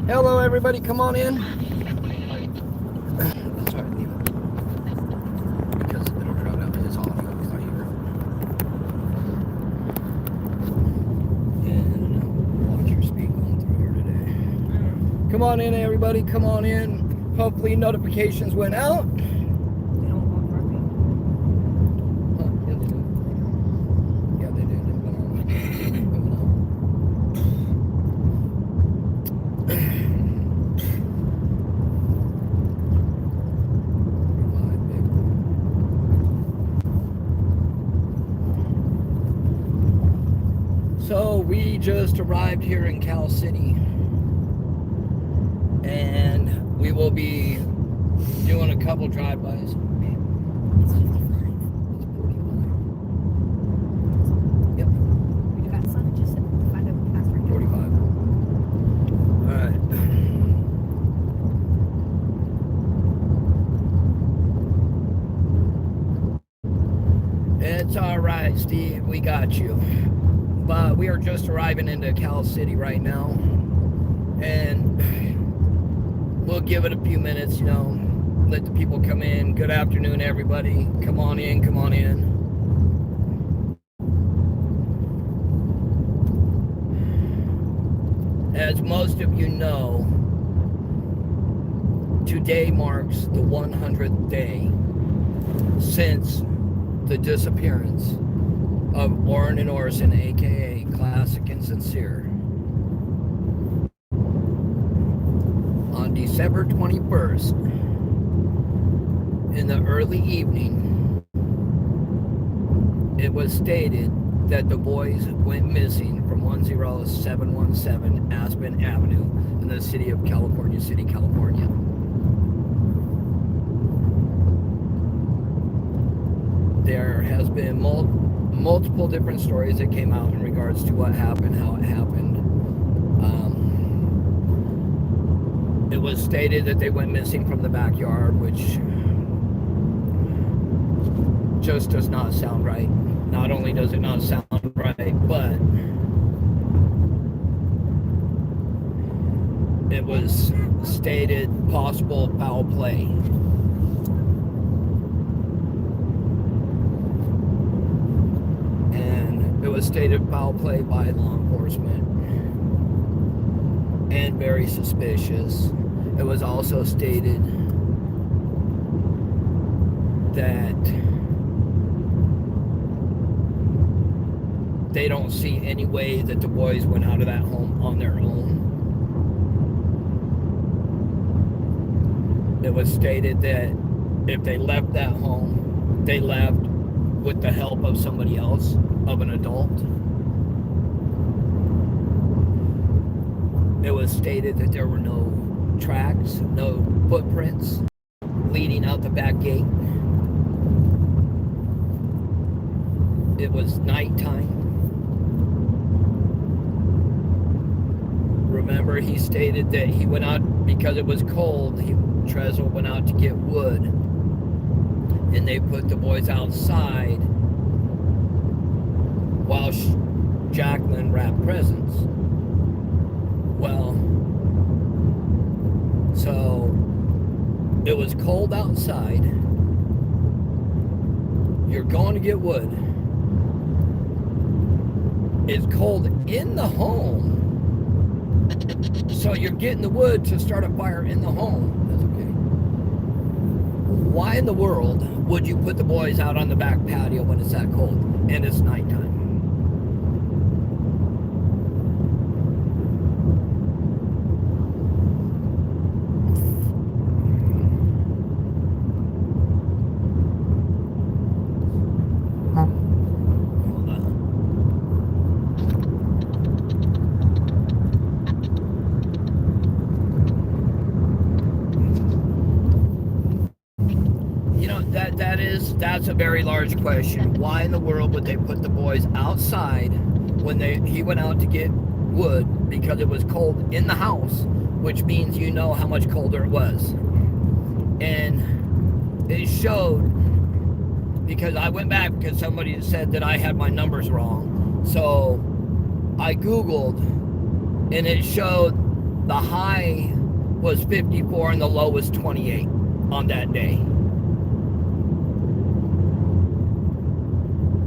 Hello, everybody. Come on in. Sorry, leave it. Because it'll crowd out his audio if I hear it. And watch your speed going through here today. Come on in, everybody. Come on in. Hopefully, notifications went out. So we just arrived here in Cal City, and we will be doing a couple drive-bys. It's 55. It's 45. Yep. You got some? Just find out what the password is. 45. All right. It's all right, Steve. We got you. But we are just arriving into Cal City right now, and we'll give it a few minutes, you know, let the people come in. Good afternoon, everybody. Come on in, come on in. As most of you know, today marks the 100th day since the disappearance of Orrin and Orson, aka Classic and Cinsere. On December 21st, in the early evening, it was stated that the boys went missing from 10717 Aspen Avenue in the city of California City, California. There has been multiple different stories that came out in regards to what happened, how it happened. It was stated that they went missing from the backyard, which just does not sound right. Not only does it not sound right, but it was stated possible foul play. It was stated foul play by law enforcement and very suspicious. It was also stated that they don't see any way that the boys went out of that home on their own. It was stated that if they left that home, they left with the help of somebody else, of an adult. It was stated that there were no tracks, no footprints leading out the back gate. It was nighttime. Remember, he stated that he went out because it was cold. Trezor went out to get wood, and they put the boys outside while Jacqueline wrapped presents. Well, so it was cold outside. You're going to get wood. It's cold in the home. So you're getting the wood to start a fire in the home. That's okay. Why in the world would you put the boys out on the back patio when it's that cold and it's nighttime? That's a very large question. Why in the world would they put the boys outside when he went out to get wood because it was cold in the house, which means you know how much colder it was. And it showed, because I went back because somebody said that I had my numbers wrong. So I Googled, and it showed the high was 54 and the low was 28 on that day.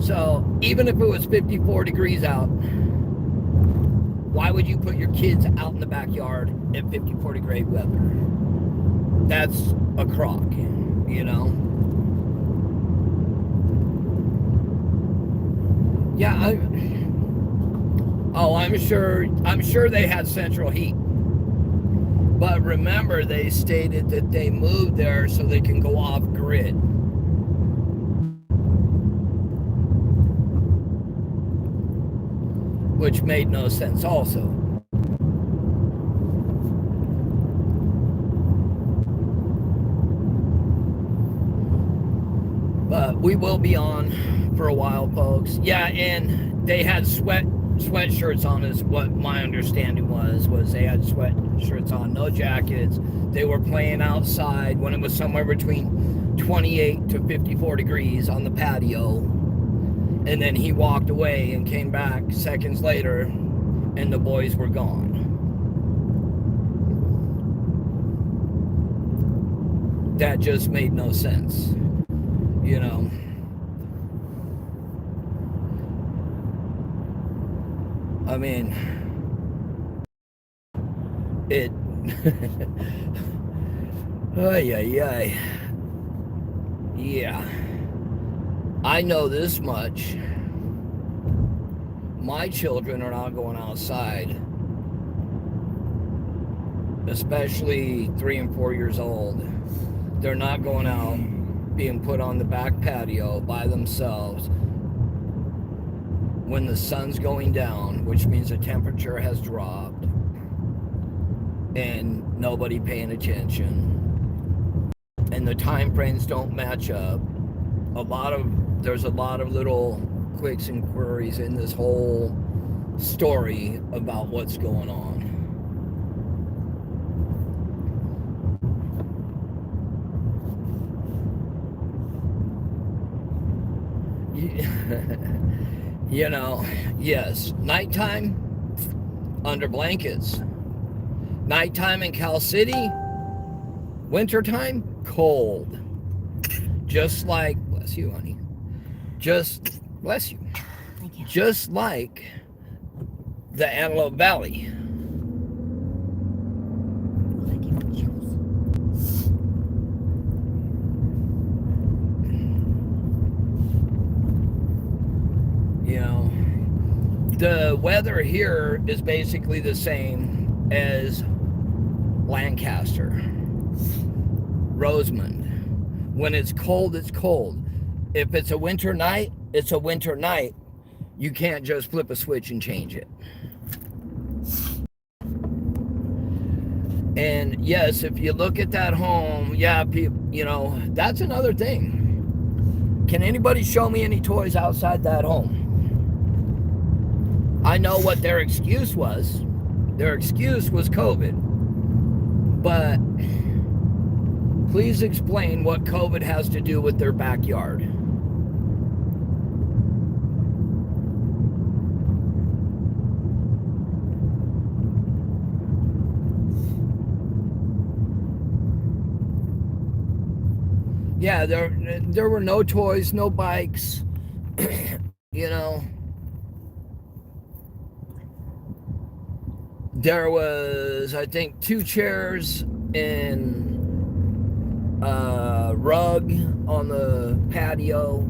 So even if it was 54 degrees out, why would you put your kids out in the backyard at 54 degree weather? That's a crock, you know? Yeah, I'm sure they had central heat. But remember, they stated that they moved there so they can go off grid. Which made no sense also. But we will be on for a while, folks. Yeah, and they had sweatshirts on is what my understanding was they had sweatshirts on, no jackets. They were playing outside when it was somewhere between 28 to 54 degrees on the patio. And then he walked away and came back seconds later, and the boys were gone. That just made no sense, you know. I mean, it. Ay. Yeah. I know this much. My children are not going outside, especially 3 and 4 years old. They're not going out, being put on the back patio by themselves when the sun's going down, which means the temperature has dropped, and nobody paying attention, and the time frames don't match up. There's a lot of little quicks and queries in this whole story about what's going on. You know, yes, nighttime under blankets. Nighttime in Cal City, wintertime, cold. Just like, bless you, honey. Bless you. Thank you. Just like the Antelope Valley. Thank you for the chills. You know, the weather here is basically the same as Lancaster, Rosamond. When it's cold, it's cold. If it's a winter night, it's a winter night. You can't just flip a switch and change it. And yes, if you look at that home, yeah, you know, that's another thing. Can anybody show me any toys outside that home? I know what their excuse was. Their excuse was COVID. But please explain what COVID has to do with their backyard. Yeah, there were no toys, no bikes, you know. There was, I think, 2 chairs and a rug on the patio.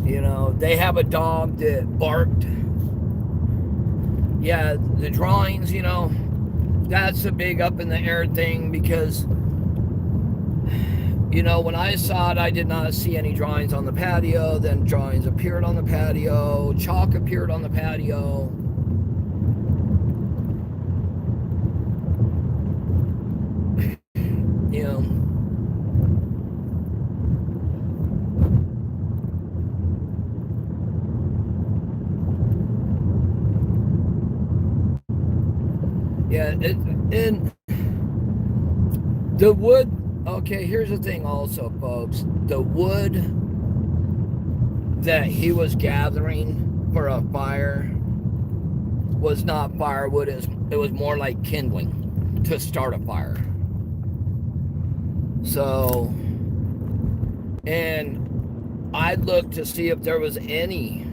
You know, they have a dog that barked. Yeah, the drawings, you know, that's a big up in the air thing because, you know, when I saw it, I did not see any drawings on the patio. Then drawings appeared on the patio. Chalk appeared on the patio. You know. Yeah, and the wood. Okay, here's the thing also, folks. The wood that he was gathering for a fire was not firewood. It was more like kindling to start a fire. So, and I looked to see if there was any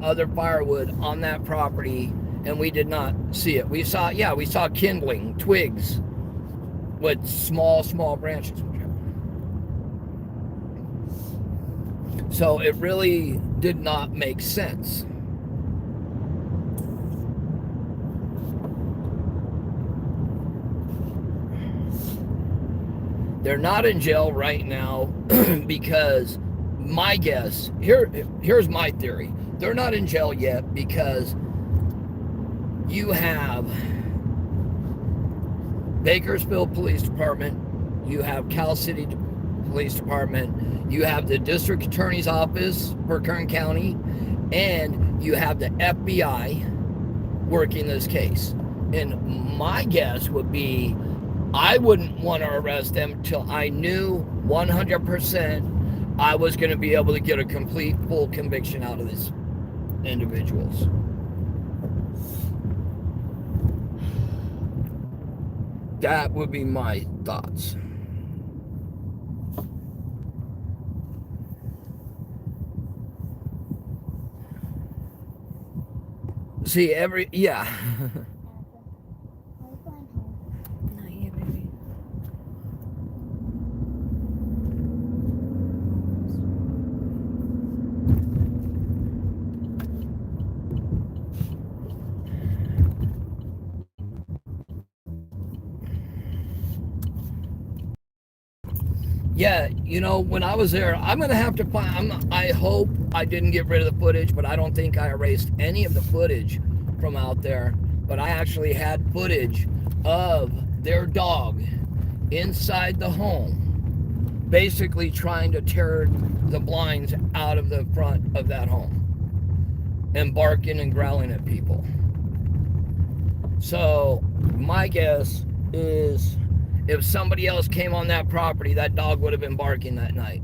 other firewood on that property, and we did not see it. We saw kindling, twigs with small branches. So it really did not make sense. They're not in jail right now because my guess, here's my theory. They're not in jail yet because you have Bakersfield Police Department, you have Cal City Police Department, you have the District Attorney's Office for Kern County, and you have the FBI working this case. And my guess would be I wouldn't want to arrest them till I knew 100% I was going to be able to get a complete, full conviction out of these individuals. That would be my thoughts. See, yeah. Not yet, baby. Yeah, you know, when I was there, I'm going to have to find, I hope I didn't get rid of the footage, but I don't think I erased any of the footage from out there. But I actually had footage of their dog inside the home, basically trying to tear the blinds out of the front of that home and barking and growling at people. So my guess is if somebody else came on that property, that dog would have been barking that night.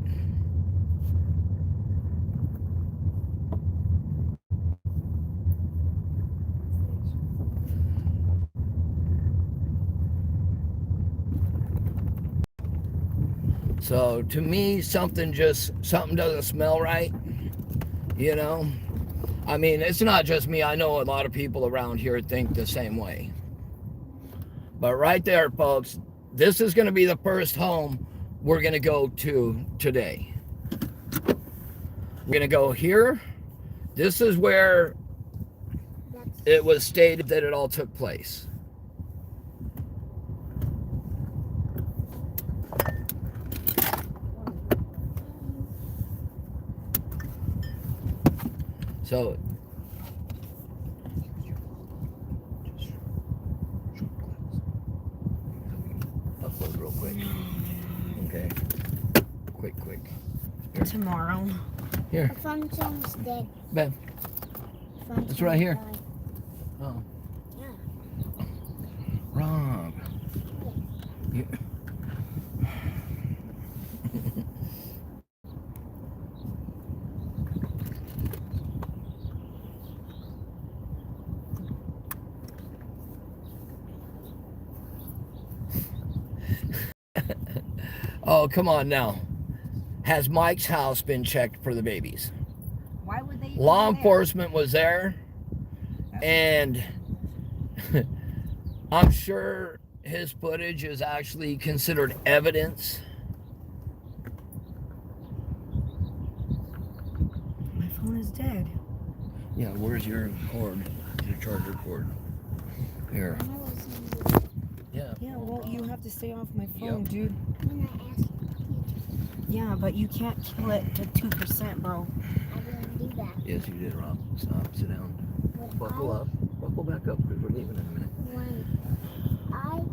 So to me, something doesn't smell right, you know? I mean, it's not just me. I know a lot of people around here think the same way. But right there, folks, this is going to be the first home we're going to go to today. We're going to go here. This is where it was stated that it all took place. So, upload real quick. Okay. Quick. Here. Tomorrow. Here. The phone sounds dead. Ben. It's right here. Oh. Yeah. Rob. Yeah. Oh, come on now. Has Mike's house been checked for the babies? Why would they? Law enforcement was there, and I'm sure his footage is actually considered evidence. My phone is dead. Yeah, where's your cord? Your charger cord. Here. Yeah. Yeah, well, you have to stay off my phone, Yep. dude. When I asked you, Yeah, but you can't kill it to 2%, bro. I didn't do that. Yes, you did, Rob. Stop. Sit down. When Buckle up. Buckle back up because we're leaving in a minute. When I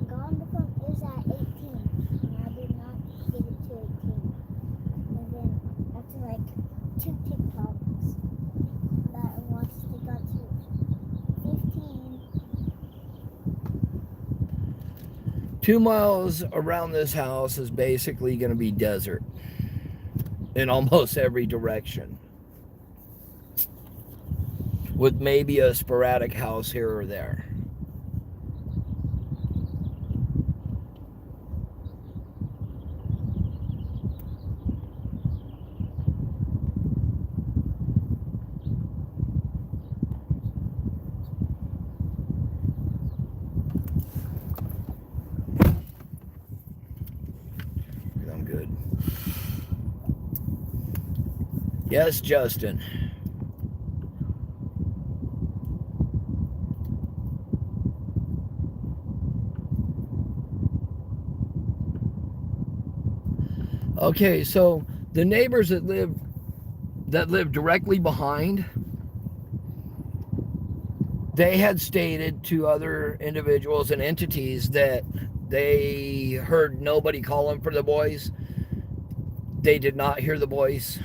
got on the phone, it was at 18. And I did not get it to 18. And then after like 2 TikToks, that once they got to 15. 2 miles around this house is basically going to be desert in almost every direction, with maybe a sporadic house here or there. I'm good. Yes, Justin. Okay, so the neighbors that live directly behind, they had stated to other individuals and entities that they heard nobody calling for the boys. They did not hear the voice.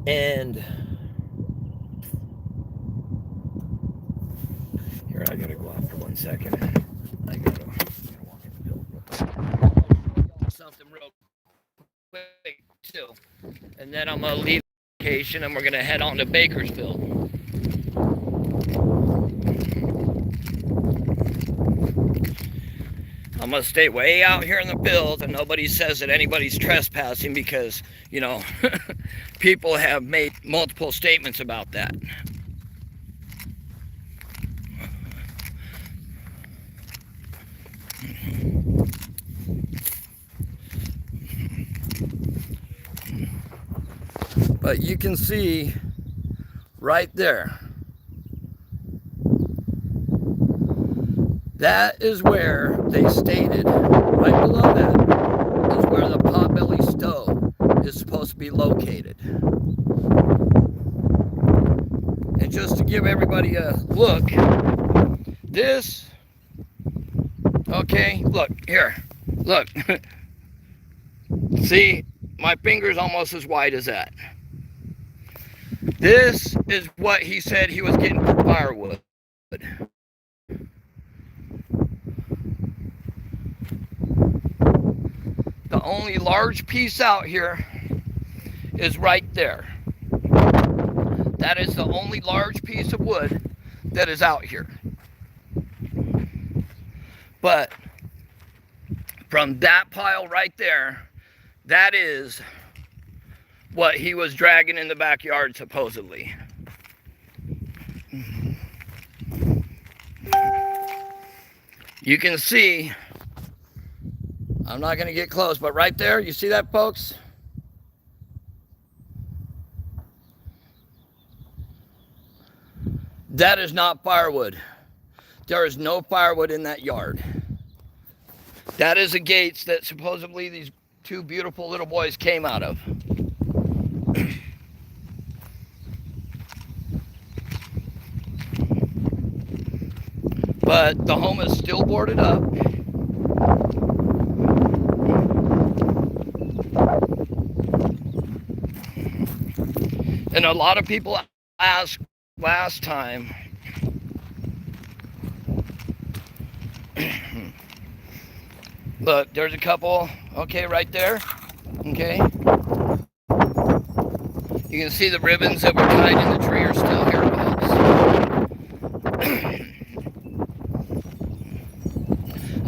And here, I gotta go out for 1 second. I gotta walk in the building. Something real quick too, and then I'm gonna leave the location and we're gonna head on to Bakersfield. I'm gonna stay way out here in the field and nobody says that anybody's trespassing, because, you know, people have made multiple statements about that. But you can see right there, that is where they stated, right below that, is where the potbelly stove is supposed to be located. And just to give everybody a look, this, okay, look, here, look. See, my finger's almost as wide as that. This is what he said he was getting for firewood. The only large piece out here is right there. That is the only large piece of wood that is out here. But from that pile right there, that is what he was dragging in the backyard, supposedly. You can see, I'm not going to get close, but right there, you see that, folks? That is not firewood. There is no firewood in that yard. That is the gates that supposedly these two beautiful little boys came out of. But the home is still boarded up. And a lot of people asked last time, look, there's a couple, okay, right there, okay. You can see the ribbons that were tied in the tree are still here, folks.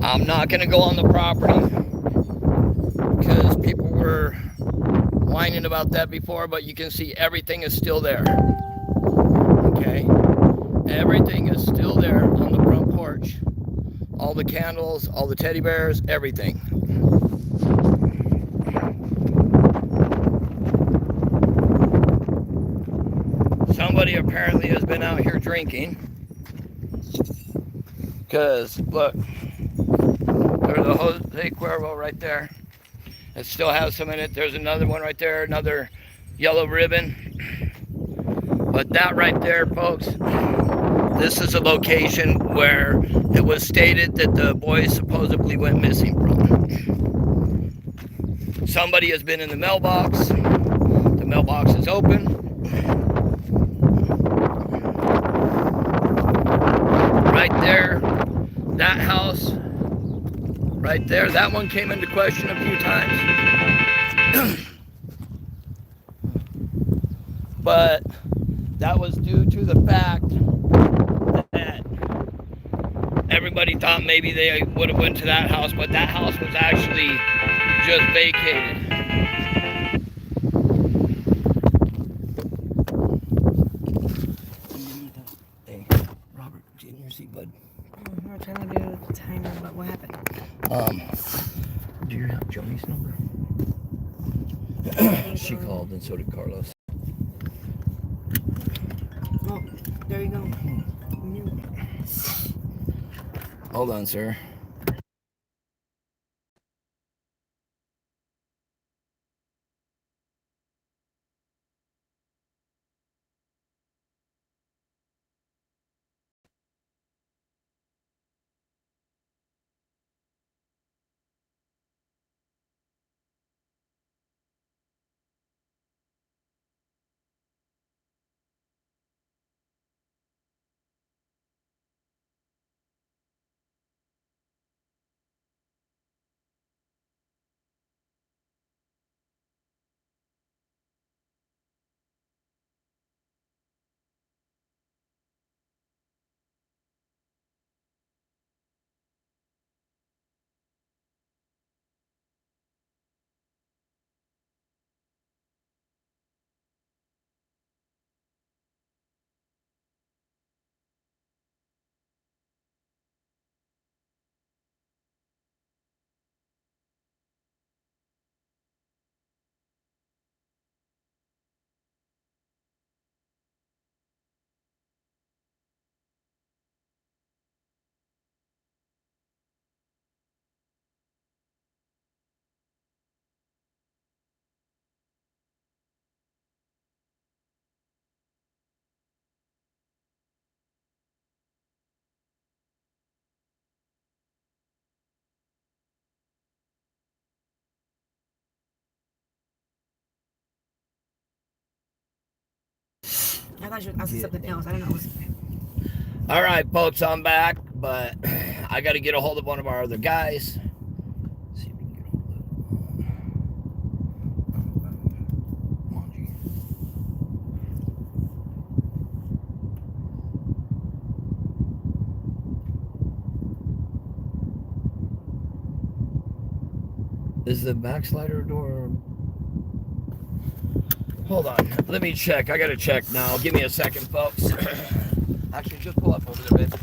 I'm not going to go on the property because people were whining about that before, but you can see everything is still there. Okay? Everything is still there on the front porch. All the candles, all the teddy bears, everything. Somebody apparently has been out here drinking. Because, look, there's a Jose Cuervo right there. It still has some in it. There's another one right there, another yellow ribbon. But that right there, folks, this is a location where it was stated that the boys supposedly went missing from. Somebody has been in the mailbox. The mailbox is open. Right there, that house, right there, that one came into question a few times. But that was due to the fact that everybody thought maybe they would have went to that house, but that house was actually just vacated. Hey, Robert, get in your seat, bud. We're trying to do the timer, but what happened? Do you have Joni's number? She called, and so did Carlos. Oh, there you go. Hold on, sir. I thought you were asking something else. I don't know. All right, folks, I'm back, but I got to get a hold of one of our other guys. See if we can get a hold of Monji. Is the backslider door? Hold on, let me check. I got to check now. Give me a second, folks. Actually, just pull up over there, babe.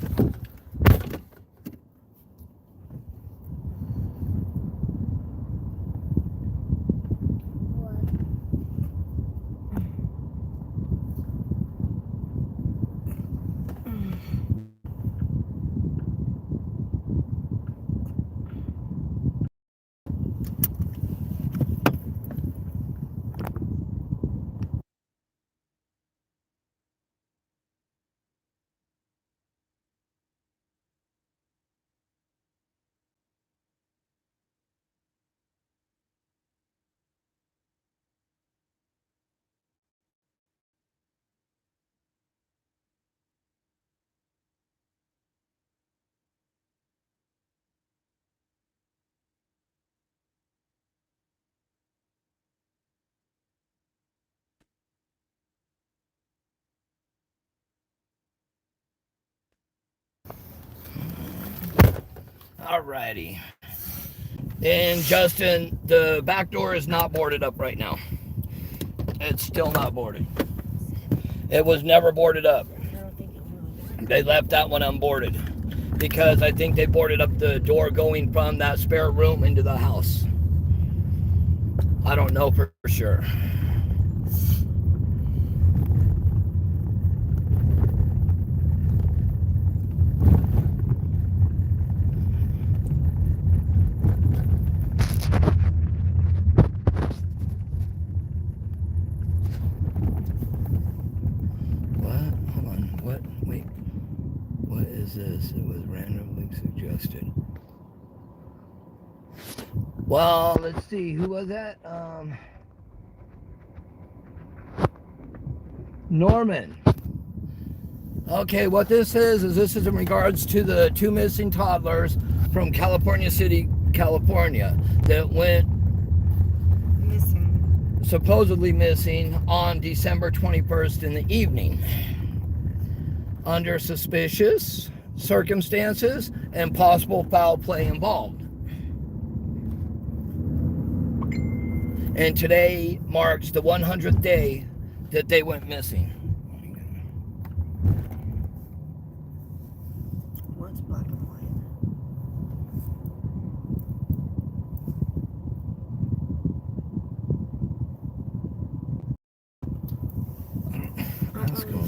Alrighty. And Justin, the back door is not boarded up right now. It's still not boarded. It was never boarded up. They left that one unboarded because I think they boarded up the door going from that spare room into the house. I don't know for sure. This it was randomly suggested. Well, let's see, who was that? Norman. Okay, what this is this is in regards to the 2 missing toddlers from California City, California, that went supposedly missing on December 21st in the evening under suspicious circumstances and possible foul play involved. And today marks the 100th day that they went missing. What's black and white? Let's go.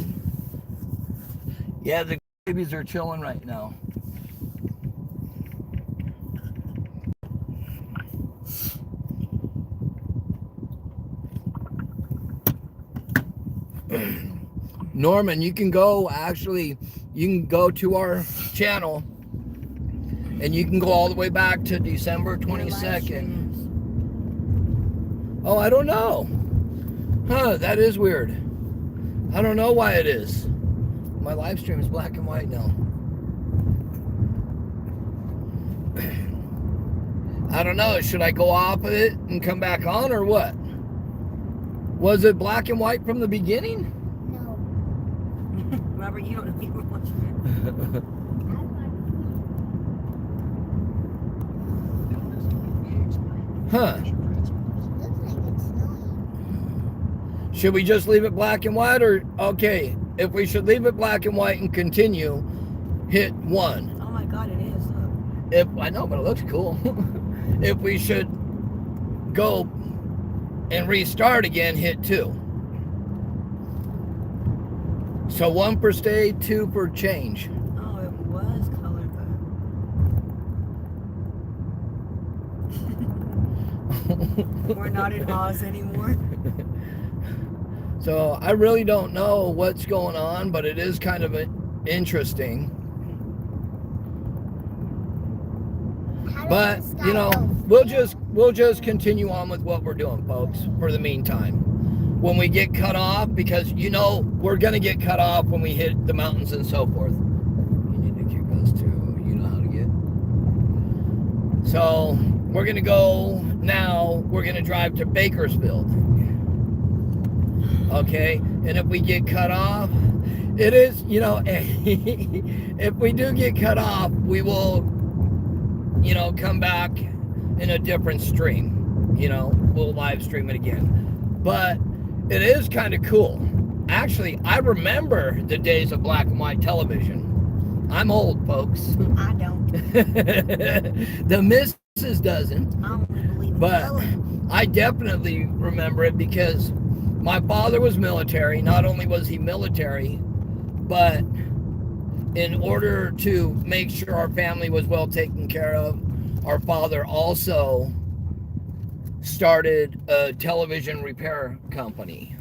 Yeah, the babies are chilling right now. Norman, you can go to our channel and you can go all the way back to December 22nd. Oh, I don't know. Huh, that is weird. I don't know why it is. My live stream is black and white now. I don't know. Should I go off of it and come back on or what? Was it black and white from the beginning? No. Robert, you don't know you were watching Huh. It looks like it's snowing. Should we just leave it black and white or okay, if we should leave it black and white and continue, hit 1. it. Oh my god, it is. Look. If I know, but it looks cool. If we should go and restart again, hit 2. So 1 for stay, 2 for change. Oh, it was colored, but we're not in Oz anymore. So I really don't know what's going on, but it is kind of interesting. How But does the you know, sky we'll just continue on with what we're doing, folks, for the meantime. When we get cut off, because you know we're gonna get cut off when we hit the mountains and so forth. You need to keep us to you know how to get. So we're gonna go now. We're gonna drive to Bakersfield. Okay, and if we get cut off, it is you know if we do get cut off, we will you know come back in a different stream. You know, we'll live stream it again, but. It is kind of cool. Actually, I remember the days of black and white television. I'm old, folks. I don't. The missus doesn't. I don't believe in But color. I definitely remember it because my father was military. Not only was he military, but in order to make sure our family was well taken care of, our father also started a television repair company,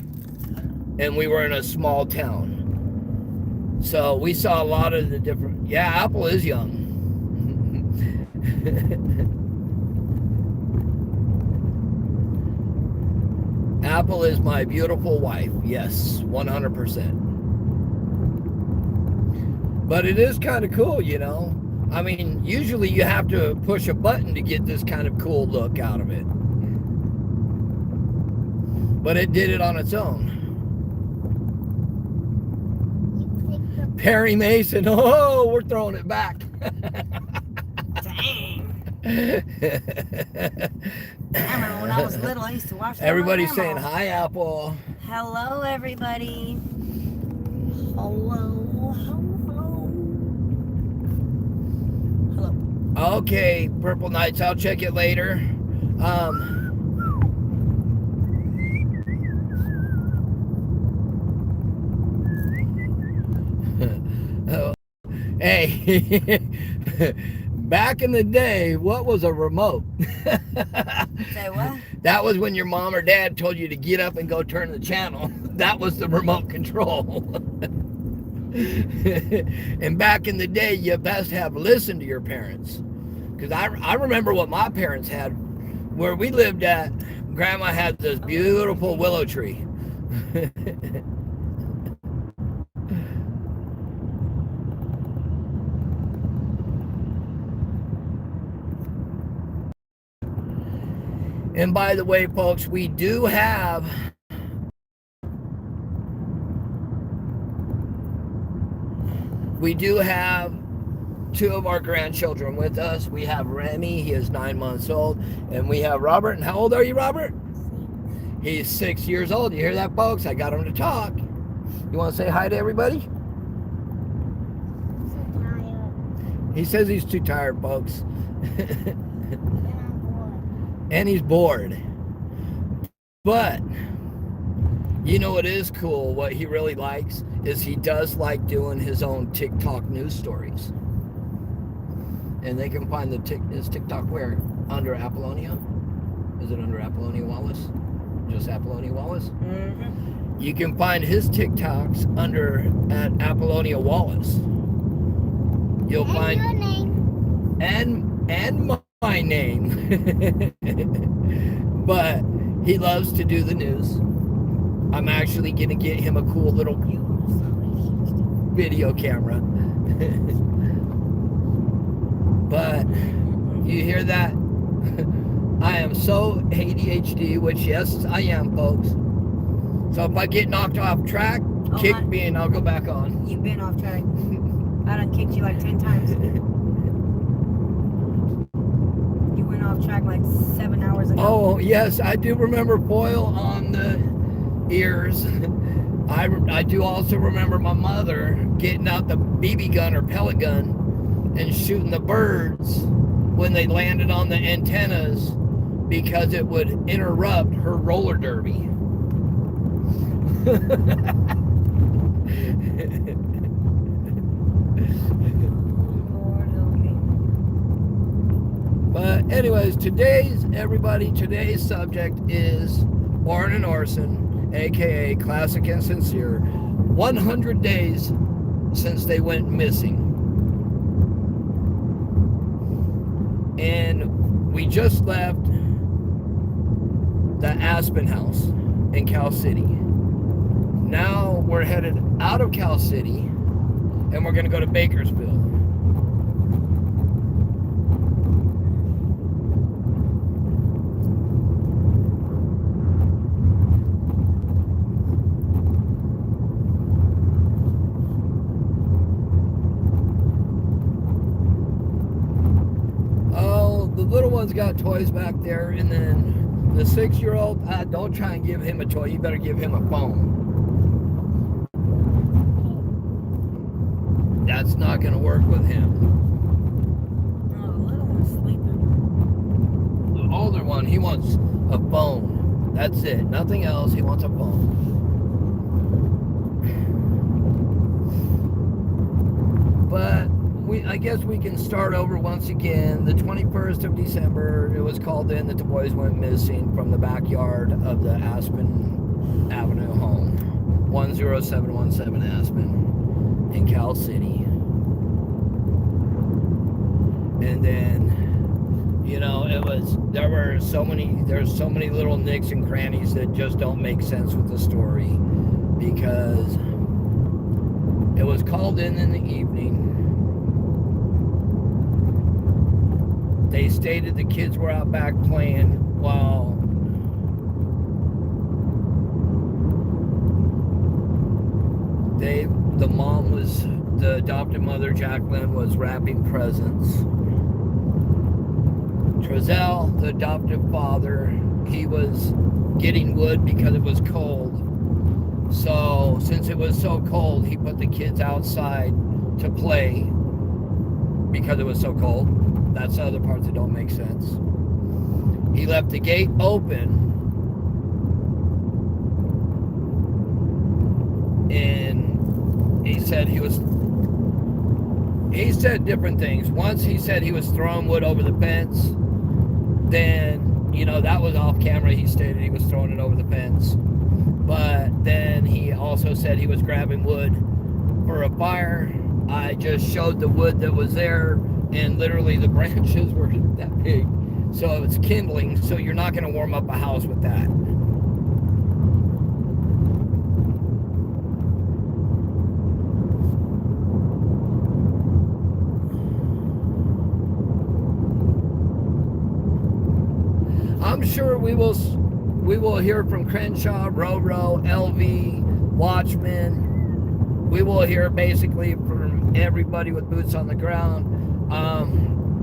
and we were in a small town, so we saw a lot of the different. Yeah, Apple is young. Apple is my beautiful wife. Yes, 100%. But it is kind of cool, you know. I mean, usually you have to push a button to get this kind of cool look out of it. But it did it on its own. You picked up Perry Mason. Oh, we're throwing it back. Dang. I remember when I was little, I used to watch that. Everybody's with saying Grandma. hi, Apple. Hello, everybody. Hello. Hello. Okay, Purple Knights. I'll check it later. Hey, back in the day, what was a remote? Say what? That was when your mom or dad told you to get up and go turn the channel. That was the remote control. And back in the day, you best have listened to your parents. Because I remember what my parents had. Where we lived at, Grandma had this beautiful willow tree. And by the way, folks, we do have two of our grandchildren with us. We have Remy, he is 9 months old, and we have Robert. And how old are you, Robert? 6. He's 6 years old. You hear that, folks? I got him to talk. You want to say hi to everybody? I'm so tired. He says he's too tired, folks. And I'm bored. And he's bored. But you know what is cool, what he really likes, is he does like doing his own TikTok news stories. And they can find his TikTok where? Under Apollonia? Is it under Apollonia Wallace? Just Apollonia Wallace? Mm-hmm. You can find his TikToks at Apollonia Wallace. You'll And find your name. and my name. But he loves to do the news. I'm actually gonna get him a cool little video camera. But you hear that? I am so ADHD, which yes, I am, folks. So if I get knocked off track, kick me and I'll go back on. You've been off track. I done kicked you like 10 times. You went off track like 7 hours ago. Oh, yes, I do remember foil on the ears. I do also remember my mother getting out the BB gun or pellet gun and shooting the birds when they landed on the antennas because it would interrupt her roller derby. But anyways, today's subject is Orrin and Orson, aka Classic and Cinsere, 100 days since they went missing. And we just left the Aspen house in Cal City. Now we're headed out of Cal City and we're going to go to Bakersfield. Little one's got toys back there, and then the 6-year-old, don't try and give him a toy. You better give him a phone. That's not going to work with him. Oh, the little one's sleeping. The older one, he wants a phone. That's it. Nothing else. He wants a phone. But I guess we can start over once again. The 21st of December, it was called in that the boys went missing from the backyard of the Aspen Avenue home, 10717 Aspen in Cal City. And then, you know, there's so many little nicks and crannies that just don't make sense with the story, because it was called in the evening. They stated the kids were out back playing while the adopted mother, Jacqueline, was wrapping presents. Trezell, the adoptive father, he was getting wood because it was cold. So since it was so cold, he put the kids outside to play because it was so cold. That's the other parts that don't make sense. He left the gate open, and he said different things. Once he said he was throwing wood over the fence. Then, you know, that was off camera. He stated he was throwing it over the fence. But then he also said he was grabbing wood for a fire. I just showed the wood that was there, and literally the branches were that big. So it's kindling, so you're not going to warm up a house with that. I'm sure we will hear from Crenshaw, Roro, LV, Watchman. We will hear basically from everybody with boots on the ground.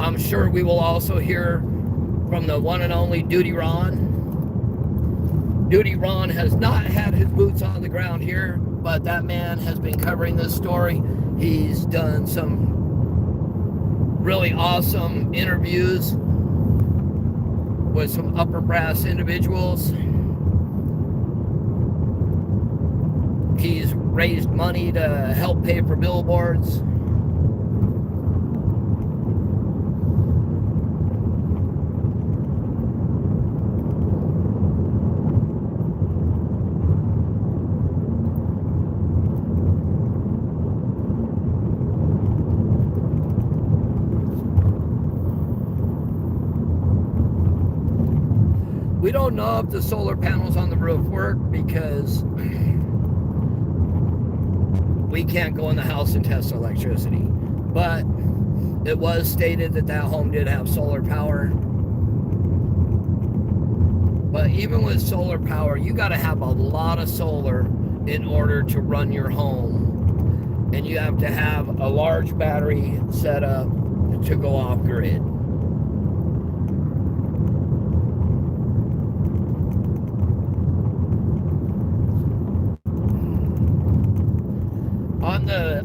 I'm sure we will also hear from the one and only Duty Ron. Duty Ron has not had his boots on the ground here, but that man has been covering this story. He's done some really awesome interviews with some upper brass individuals. He's raised money to help pay for billboards. We don't know if the solar panels on the roof work because we can't go in the house and test electricity. But it was stated that that home did have solar power. But even with solar power, you got to have a lot of solar in order to run your home. And you have to have a large battery set up to go off grid.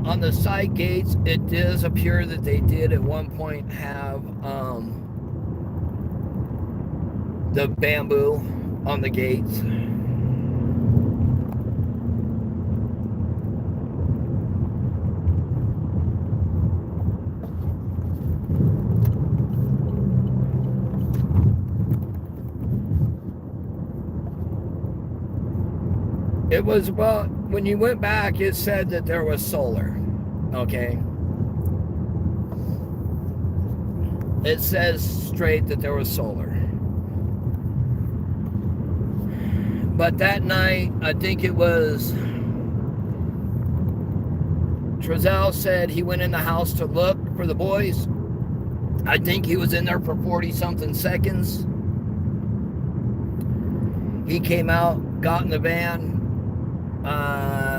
On the side gates, it does appear that they did at one point have the bamboo on the gates. It was, well, when you went back, it said that there was solar, okay? It says straight that there was solar. But that night, I think it was, Trezell said he went in the house to look for the boys. I think he was in there for 40-something seconds. He came out, got in the van.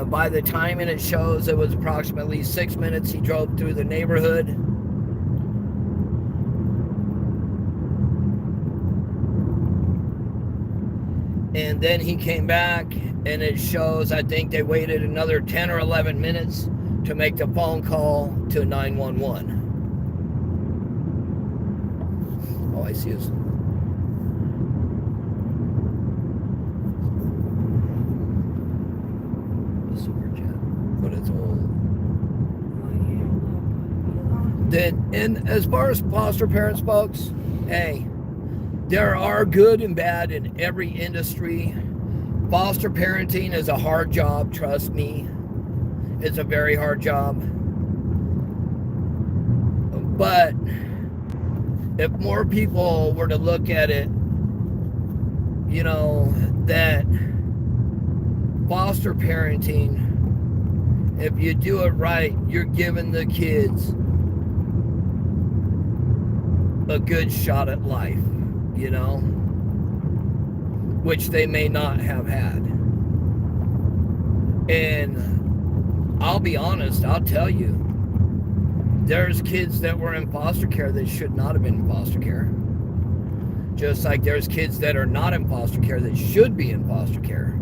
By the time it shows, it was approximately 6 minutes he drove through the neighborhood. And then he came back, and it shows, I think they waited another 10 or 11 minutes to make the phone call to 911. Oh, I see his... but it's old. Then, and as far as foster parents, folks, hey, there are good and bad in every industry. Foster parenting is a hard job, trust me. It's a very hard job. But if more people were to look at it, you know, that foster parenting, if you do it right, you're giving the kids a good shot at life, you know, which they may not have had. And I'll be honest, I'll tell you, there's kids that were in foster care that should not have been in foster care. Just like there's kids that are not in foster care that should be in foster care.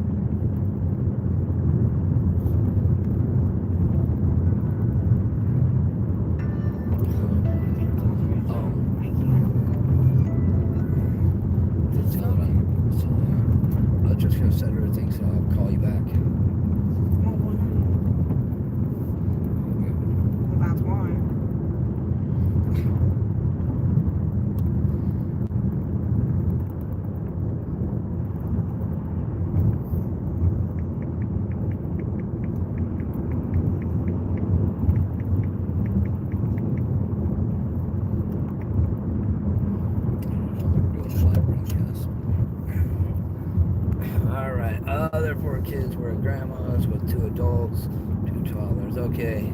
Kids were grandmas with 2 adults, 2 toddlers. Okay.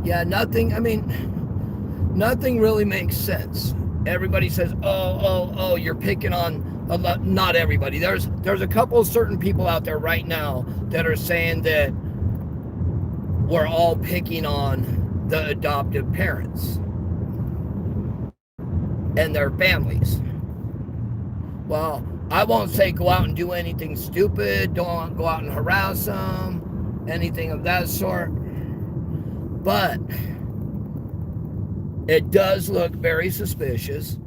Yeah, nothing really makes sense. everybody says, oh, you're picking on a lot. Not everybody. There's a couple of certain people out there right now that are saying that we're all picking on the adoptive parents and their families. Well, I won't say go out and do anything stupid. Don't go out and harass them, anything of that sort. But it does look very suspicious.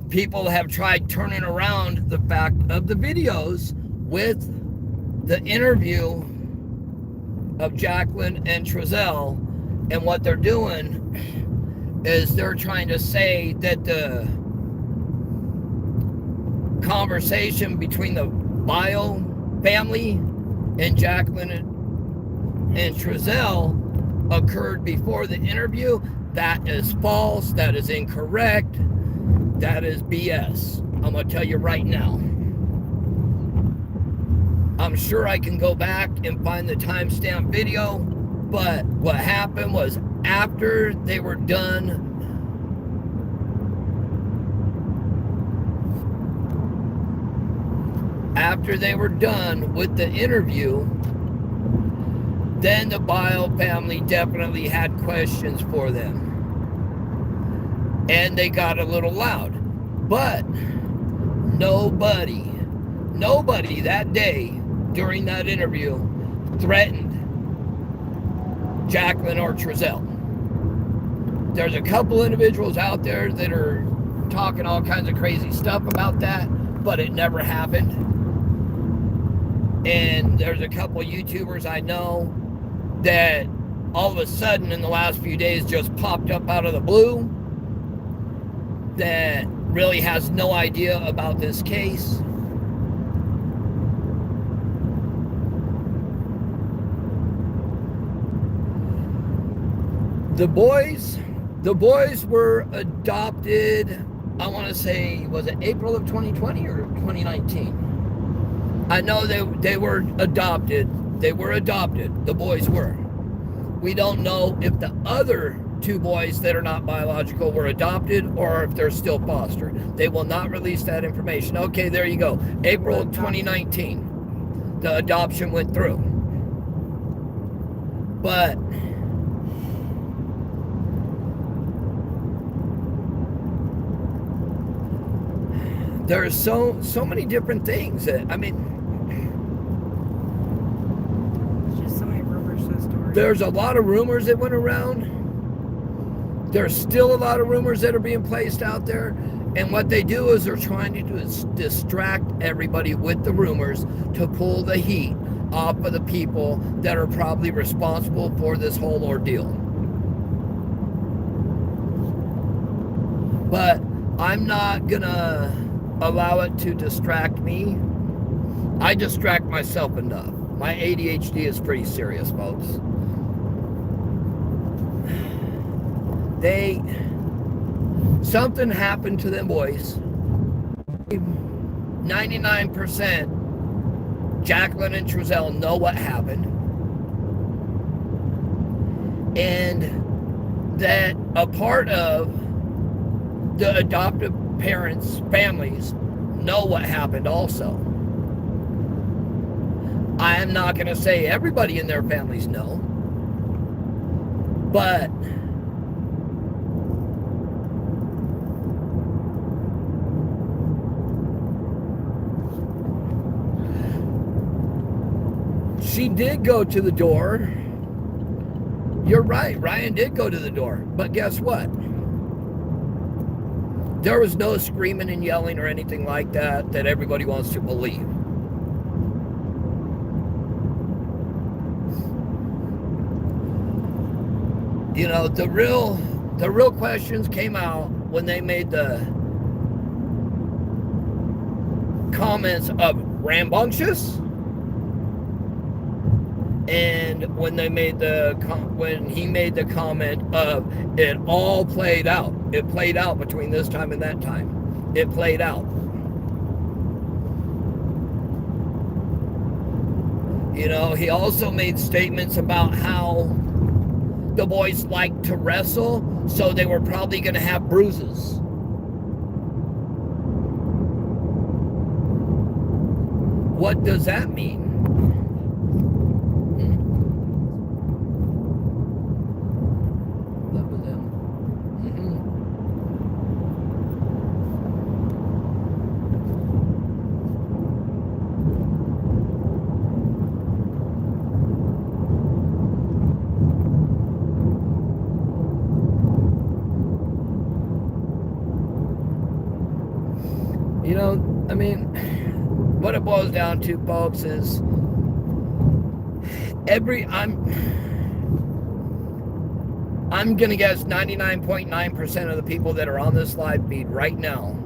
People have tried turning around the fact of the videos with the interview of Jacqueline and Cinsere, and what they're doing is they're trying to say that the conversation between the Bio family and Jacqueline and Cinsere occurred before the interview. That is false. That is incorrect. That is BS. I'm going to tell you right now. I'm sure I can go back and find the timestamp video, but what happened was after they were done with the interview, then the Bio family definitely had questions for them. And they got a little loud. But nobody that day during that interview threatened Jacqueline or Cinsere. There's a couple individuals out there that are talking all kinds of crazy stuff about that, but it never happened. And there's a couple YouTubers I know that all of a sudden in the last few days just popped up out of the blue that really has no idea about this case. The boys were adopted, I want to say, was it April of 2020 or 2019? I know they were adopted. They were adopted. The boys were. We don't know if the other two boys that are not biological were adopted or if they're still foster. They will not release that information. Okay, there you go. April of 2019, the adoption went through. But there's so many different things that, I mean, just so many rumors to the story. There's a lot of rumors that went around. There's still a lot of rumors that are being placed out there. And what they do is they're trying to do is distract everybody with the rumors to pull the heat off of the people that are probably responsible for this whole ordeal. But I'm not gonna allow it to distract me. I distract myself enough. My ADHD is pretty serious, folks. Something happened to them boys. 99% Jacqueline and Cinsere know what happened. And that a part of the adoptive parents' families know what happened also. I am not going to say everybody in their families know, but she did go to the door. You're right, Ryan did go to the door. But guess what? There was no screaming and yelling or anything like that everybody wants to believe. You know, the real questions came out when they made the comments of rambunctious, and when he made the comment of it all played out. It played out between this time and that time. It played out. You know, he also made statements about how the boys liked to wrestle, so they were probably going to have bruises. What does that mean? That was them. You know, I mean, what it boils down to, folks, is I'm gonna guess 99.9% of the people that are on this live feed right now,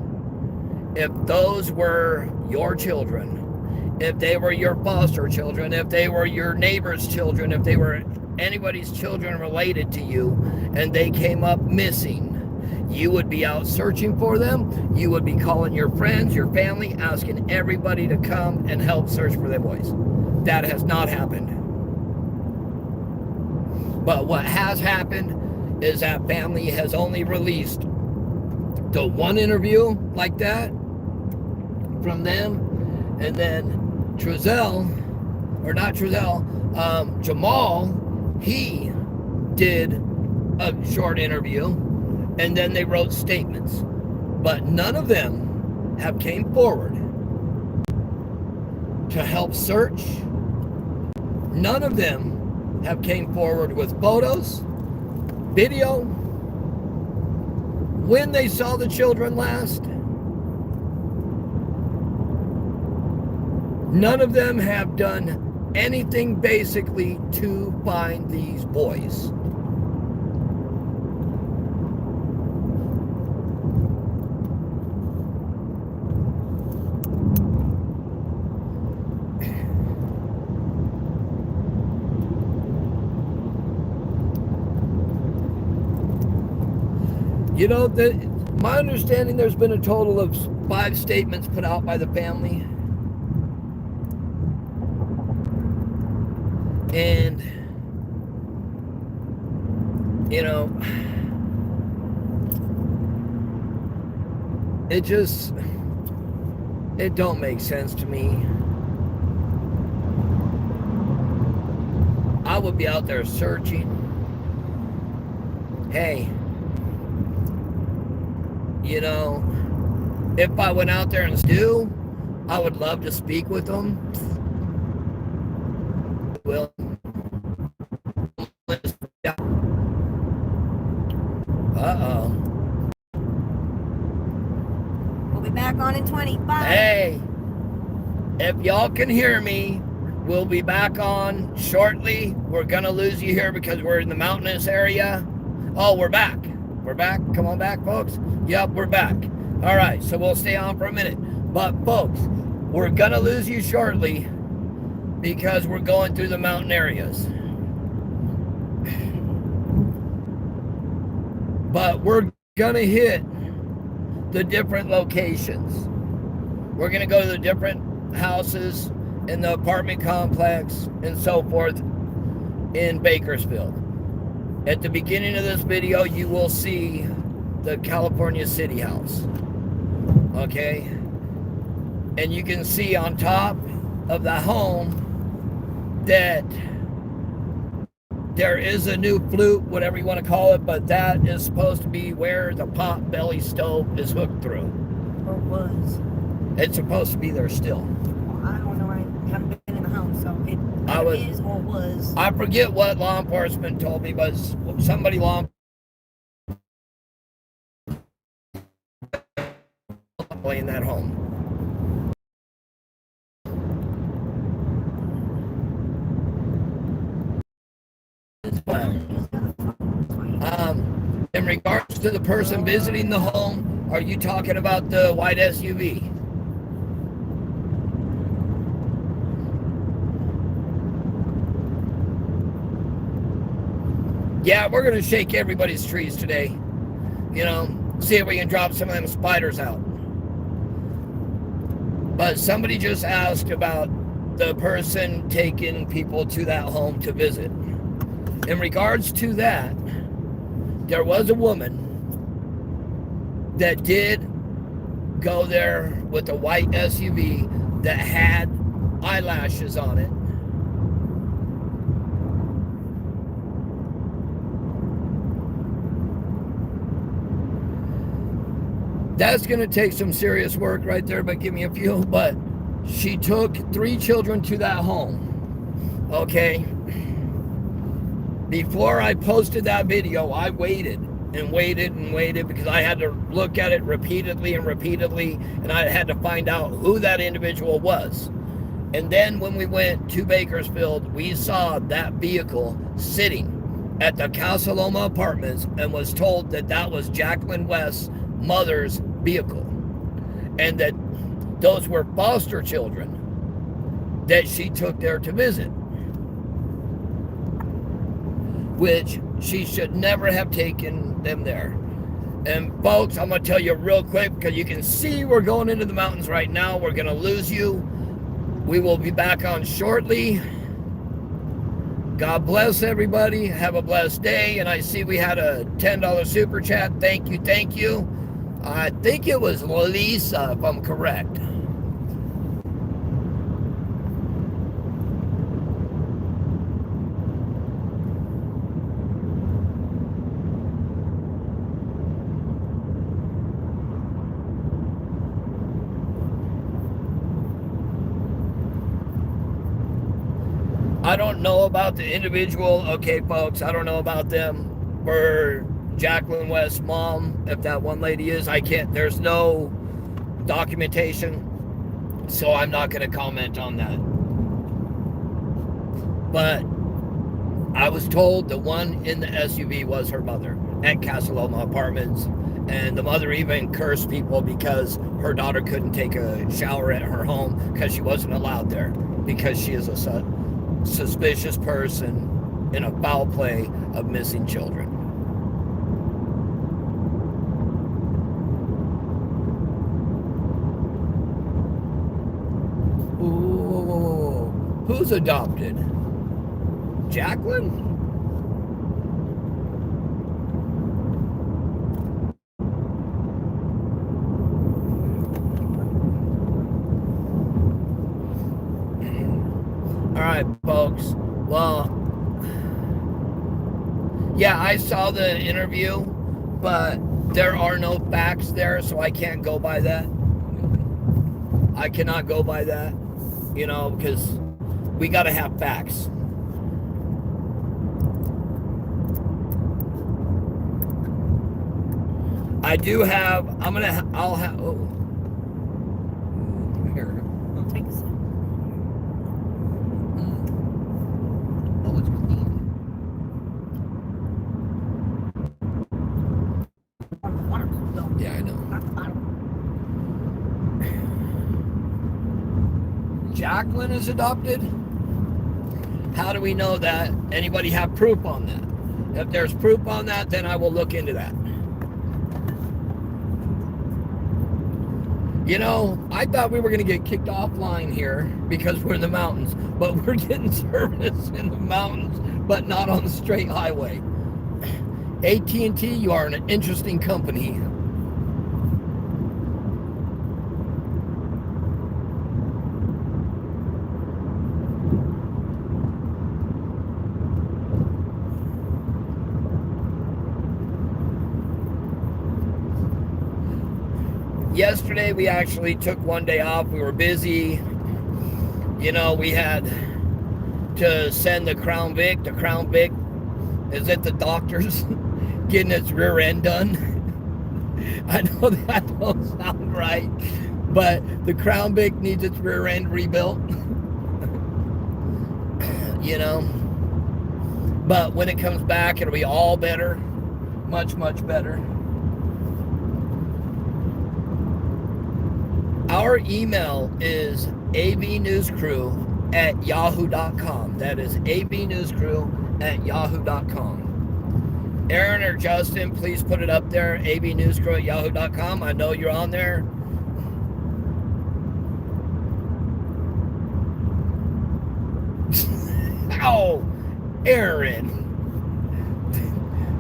if those were your children, if they were your foster children, if they were your neighbor's children, if they were anybody's children related to you, and they came up missing, you would be out searching for them. You would be calling your friends, your family, asking everybody to come and help search for their boys. That has not happened. But what has happened is that family has only released the one interview like that from them. And then Jamal, he did a short interview. And then they wrote statements. But none of them have came forward to help search. None of them have came forward with photos, video, when they saw the children last. None of them have done anything basically to find these boys. You know, my understanding, there's been a total of 5 statements put out by the family. And, you know, it don't make sense to me. I would be out there searching. Hey, you know, if I went out there and do, I would love to speak with them. Well, We'll be back on in 20. Bye. Hey, if y'all can hear me, we'll be back on shortly. We're gonna lose you here because we're in the mountainous area. Oh, we're back. We're back. Come on back, folks. Yep, we're back. All right, so we'll stay on for a minute. But, folks, we're going to lose you shortly because we're going through the mountain areas. But we're going to hit the different locations. We're going to go to the different houses in the apartment complex and so forth in Bakersfield. At the beginning of this video, you will see the California City House. Okay? And you can see on top of the home that there is a new flute, whatever you want to call it, but that is supposed to be where the pot belly stove is hooked through. Or was. It's supposed to be there still. Well, I don't know. I haven't been in the house, so it is or was. I forget what law enforcement told me, but somebody in that home. In regards to the person visiting the home, are you talking about the white SUV? Yeah, we're going to shake everybody's trees today. You know, see if we can drop some of them spiders out. But somebody just asked about the person taking people to that home to visit. In regards to that, there was a woman that did go there with a white SUV that had eyelashes on it. That's going to take some serious work right there, but give me a few. But she took 3 children to that home. Okay. Before I posted that video, I waited and waited and waited because I had to look at it repeatedly and repeatedly, and I had to find out who that individual was. And then when we went to Bakersfield, we saw that vehicle sitting at the Casa Loma Apartments and was told that that was Jacqueline West's mother's vehicle, and that those were foster children that she took there to visit, which she should never have taken them there. And folks, I'm going to tell you real quick, because you can see we're going into the mountains right now. We're going to lose you. We will be back on shortly. God bless everybody. Have a blessed day. And I see we had a $10 super chat. Thank you, thank you. I think it was Lisa, if I'm correct. I don't know about the individual. Okay, folks, I don't know about them. For Jacqueline West's mom, if that one lady is, I can't, there's no documentation, so I'm not going to comment on that. But I was told the one in the SUV was her mother at Casa Loma Apartments, and the mother even cursed people because her daughter couldn't take a shower at her home because she wasn't allowed there, because she is a suspicious person in a foul play of missing children. Ooh, who's adopted? Jacqueline? All right, folks. Well, yeah, I saw the interview, but there are no facts there, so I can't go by that. I cannot go by that, you know, because we got to have facts. I do have, I'll have, oh. Here. I'll take a sip. Oh, it's clean. Yeah, I know. Jacqueline is adopted? How do we know that? Anybody have proof on that? If there's proof on that, then I will look into that. You know, I thought we were going to get kicked offline here because we're in the mountains, but we're getting service in the mountains, but not on the straight highway. AT&T, you are an interesting company. Yesterday, we actually took one day off. We were busy. You know, we had to send the Crown Vic. The Crown Vic is at the doctor's getting its rear end done. I know that don't sound right, but the Crown Vic needs its rear end rebuilt. You know, but when it comes back, it'll be all better. Much, much better. Our email is avnewscrew@yahoo.com. That is avnewscrew@yahoo.com. Aaron or Justin, please put it up there, avnewscrew@yahoo.com. I know you're on there. Ow, Aaron.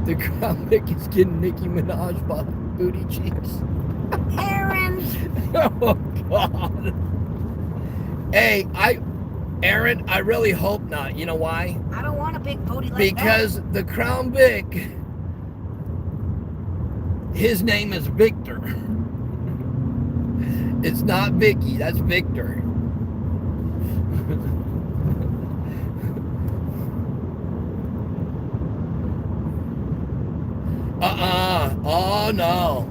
The Crown Vic is getting Nicki Minaj by booty cheeks. Aaron. Oh God. Hey, Aaron, I really hope not. You know why? I don't want a big booty like because the Crown Vic, his name is Victor. It's not Vicky, that's Victor. Oh no.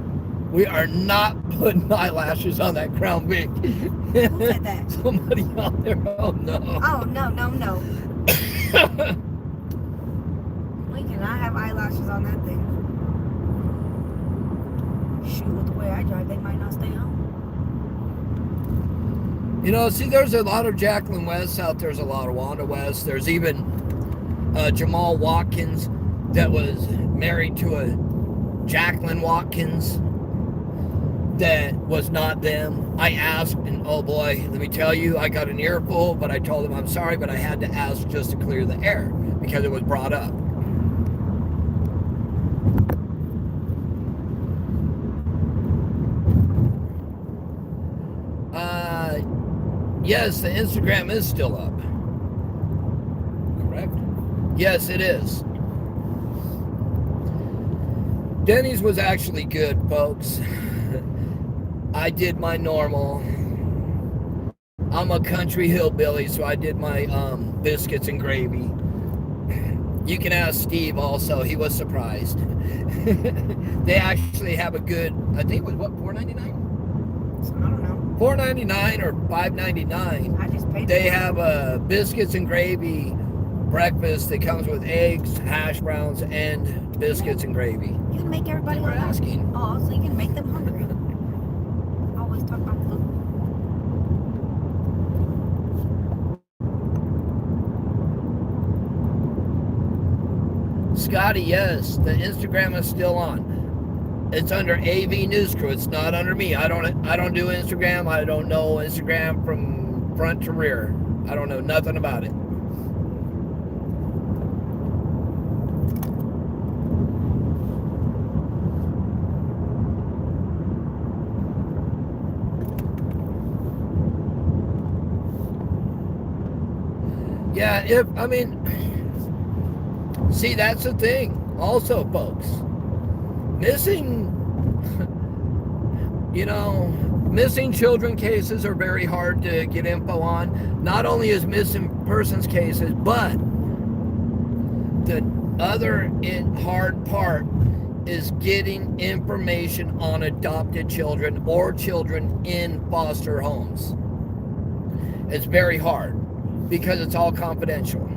We are not putting eyelashes on that Crown Vic. Who said that? Somebody out there. Oh no. Oh no. We cannot have eyelashes on that thing. Shoot, with the way I drive, they might not stay home. You know, see, there's a lot of Jacqueline Wests out there. There's a lot of Wanda West. There's even Jamal Watkins that was married to a Jacqueline Watkins that was not them. I asked, and oh boy, let me tell you, I got an earful, but I told them I'm sorry, but I had to ask just to clear the air because it was brought up. Yes, the Instagram is still up. Correct? Yes, it is. Denny's was actually good, folks. I did my normal. I'm a country hillbilly, so I did my biscuits and gravy. You can ask Steve also. He was surprised. They actually have a good, I think it was what, $4.99? I don't know. $4.99 or $5.99. I just paid. They have a biscuits and gravy breakfast that comes with eggs, hash browns, and biscuits and gravy. You can make everybody We're hungry. asking. Oh, so you can make them hungry. Always talk about food. Scotty, yes, the Instagram is still on. It's under AV News Crew. It's not under me. I don't do Instagram. I don't know Instagram from front to rear. I don't know nothing about it. Yeah, see, that's the thing. Also, folks, missing children cases are very hard to get info on. Not only is missing persons cases, but the other hard part is getting information on adopted children or children in foster homes. It's very hard because it's all confidential.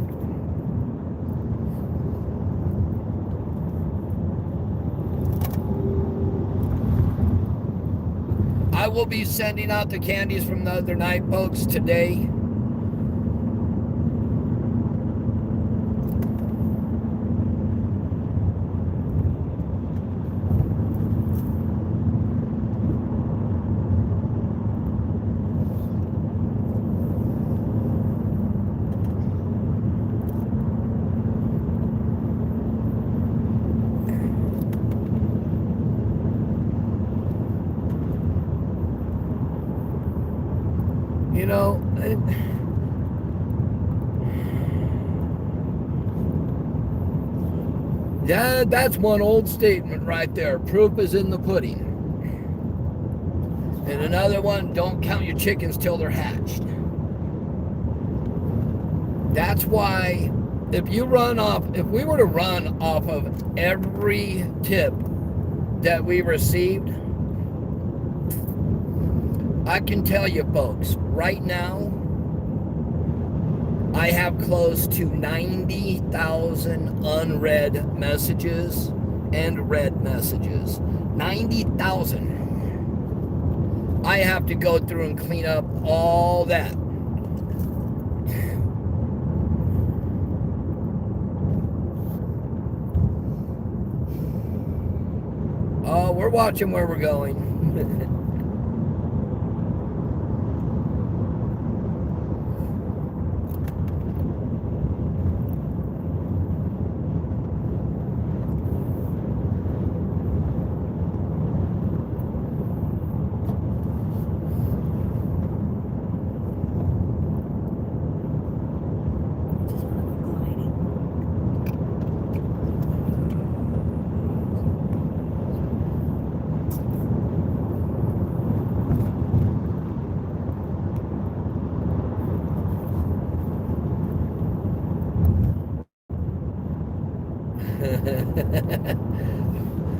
I will be sending out the candies from the other night, folks, today. Yeah, that's one old statement right there. Proof is in the pudding. And another one, don't count your chickens till they're hatched. That's why if we were to run off of every tip that we received, I can tell you folks, right now, I have close to 90,000 unread messages and read messages. 90,000. I have to go through and clean up all that. Oh, we're watching where we're going.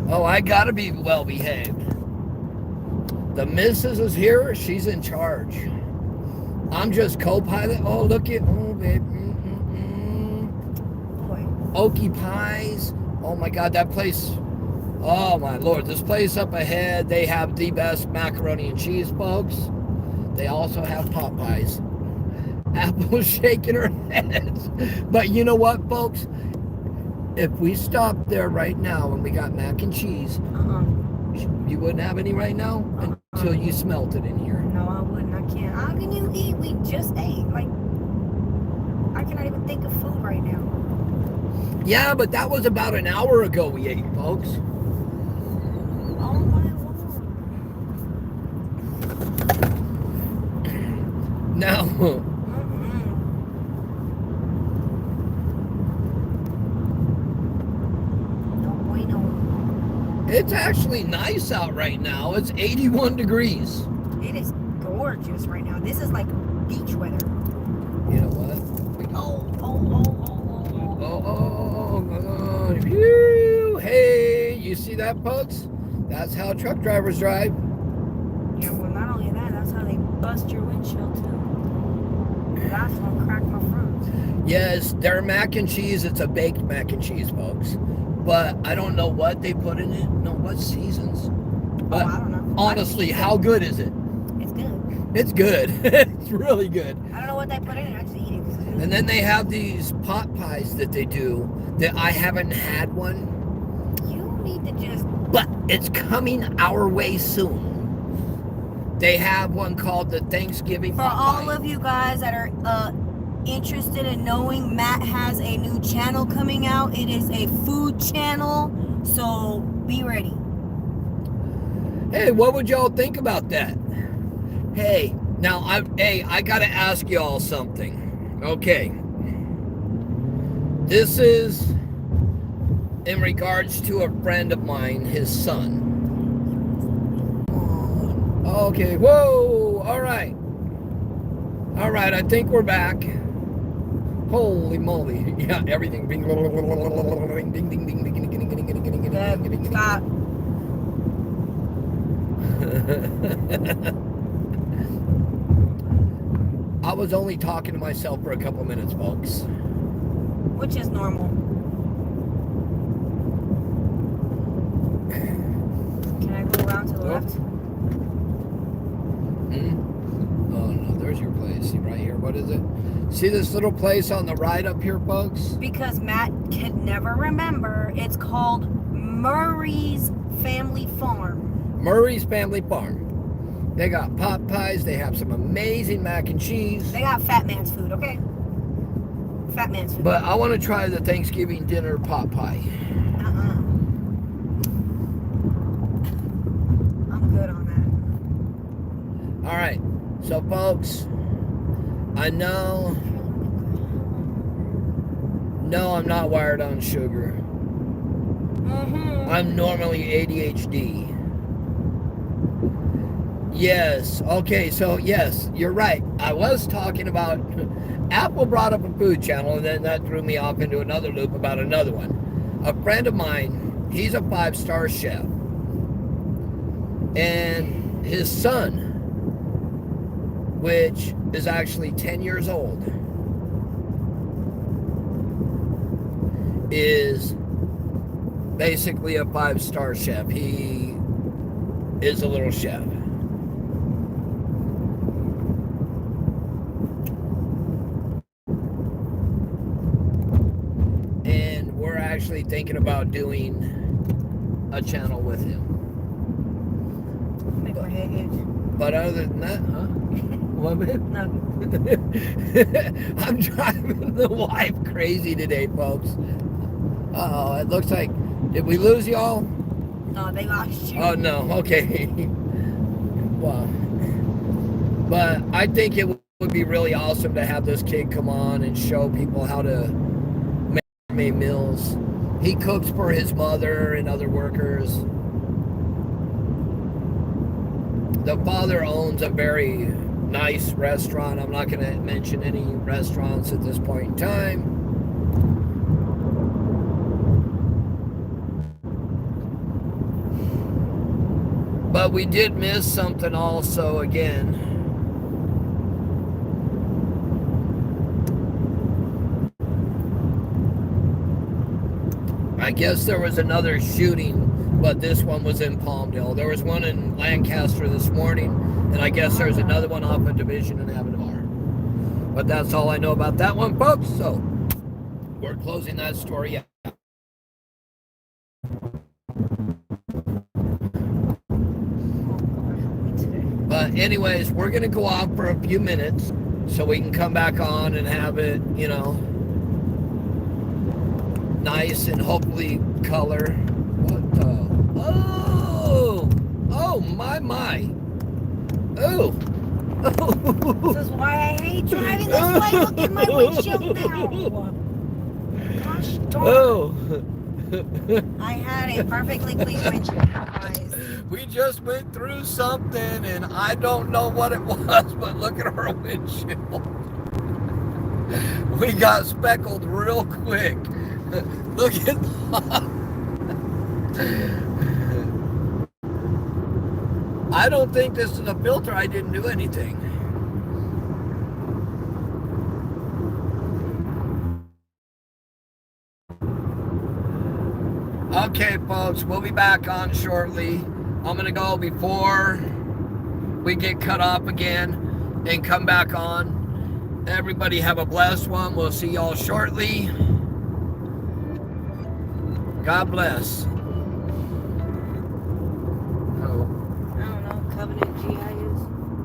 Oh, I gotta be well behaved. The missus is here. She's in charge. I'm just co-pilot. Oh, look at, oh, babe. Okie pies. Oh my God, that place. Oh my Lord, this place up ahead, they have the best macaroni and cheese, folks. They also have pot pies. Apple's shaking her head. But you know what, folks? If we stopped there right now and we got mac and cheese, you wouldn't have any right now until you smelt it in here. No, I wouldn't. I can't. How can you eat? We just ate. Like, I cannot even think of food right now. Yeah, but that was about an hour ago we ate, folks. Oh my Lord. Now, No bueno. it's actually nice out right now. It's 81 degrees. It is gorgeous right now. This is like beach weather. You know what? Oh, phew. Hey, you see that, folks? That's how truck drivers drive. Yeah, well, not only that, that's how they bust your windshield too. That's what cracked my front. Yes, their mac and cheese, it's a baked mac and cheese, folks. But I don't know what they put in it. No, what seasons. But I don't know. honestly, how good is it? It's good. It's good. It's really good. I don't know what they put in it. I just eat it. And then they have these pot pies that they do that I haven't had one. You need to just... But it's coming our way soon. They have one called the Thanksgiving For pot all pie. of you guys that are interested in knowing, Matt has a new channel coming out. It is a food channel, so be ready. Hey, what would y'all think about that? Hey, now I gotta ask y'all something. Okay. This is in regards to a friend of mine, his son. Okay, whoa, all right. All right, I think we're back. Holy moly. Yeah, everything. Ding, ding, ding, ding, ding, ding, ding, ding, ding, ding, ding, ding. Stop. I was only talking to myself for a couple minutes, folks. Which is normal. Can I go around to the left? Oh no, there's your place. See right here. What is it? See this little place on the right up here, folks? Because Matt can never remember. It's called Murray's Family Farm. Murray's Family Farm. They got pot pies. They have some amazing mac and cheese. They got fat man's food, okay? Fat man's food. But I want to try the Thanksgiving dinner pot pie. I'm good on that. All right. So, folks, I know. No, I'm not wired on sugar. I'm normally ADHD. Yes. Okay, so yes, you're right. I was talking about Apple brought up a food channel, and then that threw me off into another loop about another one. A friend of mine, he's a 5-star chef. And his son, which is actually 10 years old, is basically a 5-star chef. He is a little chef. And we're actually thinking about doing a channel with him. Make my head itch. But other than that, huh? What, man? No. I'm driving the wife crazy today, folks. Uh-oh, it looks like, did we lose y'all? No, they lost you. Oh, no, okay. Well, but I think it would be really awesome to have this kid come on and show people how to make meals. He cooks for his mother and other workers. The father owns a very nice restaurant. I'm not going to mention any restaurants at this point in time. But we did miss something also again. I guess there was another shooting, but this one was in Palmdale. There was one in Lancaster this morning, and I guess there's another one off of Division and Avondale. But that's all I know about that one, folks. So we're closing that story out. But anyways, we're going to go off for a few minutes so we can come back on and have it, you know, nice and hopefully color. What the? Oh! Oh, my. Oh! This is why I hate driving this way. Look at my windshield now. Gosh darn. Oh! I had a perfectly clean windshield, guys. We just went through something and I don't know what it was, but look at our windshield. We got speckled real quick. Look at that. I don't think this is a filter. I didn't do anything. Okay, folks, we'll be back on shortly. I'm going to go before we get cut off again and come back on. Everybody have a blessed one. We'll see y'all shortly. God bless. I don't know, Covenant GIS.